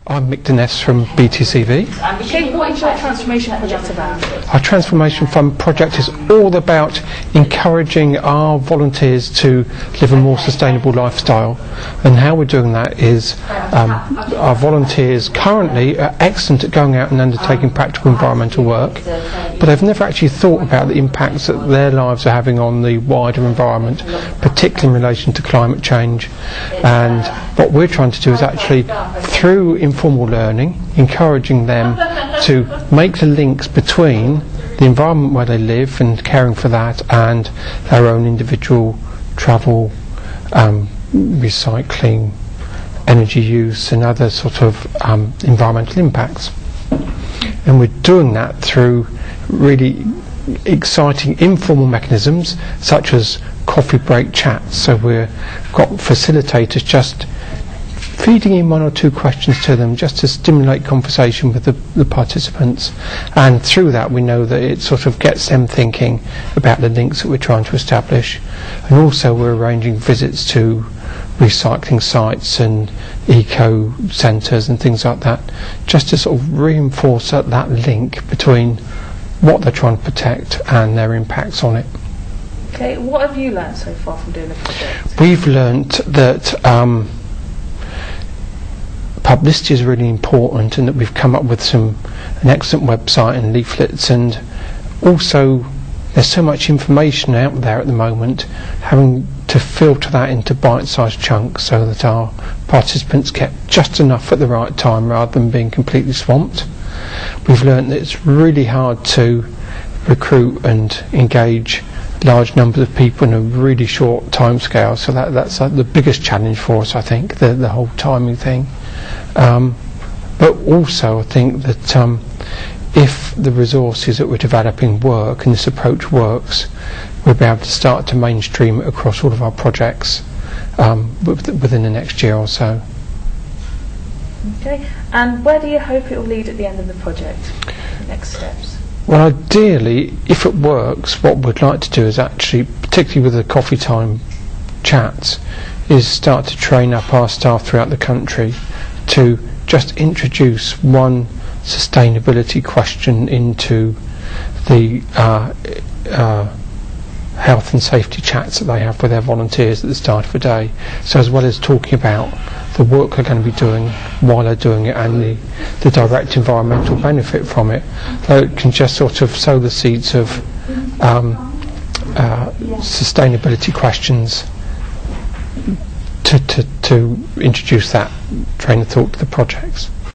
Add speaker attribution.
Speaker 1: I'm Mick Denness from BTCV.
Speaker 2: Okay, what is your transformation project about?
Speaker 1: Our transformation fund project is all about encouraging our volunteers to live a more sustainable lifestyle, and how we're doing that is our volunteers currently are excellent at going out and undertaking practical environmental work, but they've never actually thought about the impacts that their lives are having on the wider environment, particularly in relation to climate change. And what we're trying to do is actually, through informal learning, encouraging them to make the links between the environment where they live and caring for that and their own individual travel, recycling, energy use and other sort of environmental impacts. And we're doing that through really exciting informal mechanisms such as coffee break chats. So we've got facilitators just feeding in one or two questions to them just to stimulate conversation with the participants, and through that we know that it sort of gets them thinking about the links that we're trying to establish. And also we're arranging visits to recycling sites and eco centres and things like that, just to sort of reinforce that link between what they're trying to protect and their impacts on it.
Speaker 2: Okay, what have you learned so far from doing the project?
Speaker 1: We've learnt that publicity is really important, and that we've come up with an excellent website and leaflets, and also there's so much information out there at the moment, having to filter that into bite-sized chunks so that our participants get just enough at the right time rather than being completely swamped. We've learned that it's really hard to recruit and engage large numbers of people in a really short time scale, so that's the biggest challenge for us, I think, the whole timing thing. But also I think that if the resources that we're developing work and this approach works, we'll be able to start to mainstream it across all of our projects within the next year or so.
Speaker 2: Okay, and where do you hope it will lead at the end of the project? The next steps?
Speaker 1: Well, ideally, if it works, what we'd like to do is actually, particularly with the coffee time chats, is start to train up our staff throughout the country to just introduce one sustainability question into the health and safety chats that they have with their volunteers at the start of the day. So as well as talking about the work they're going to be doing while they're doing it and the direct environmental benefit from it, so it can just sort of sow the seeds of sustainability questions to introduce that train of thought to the projects.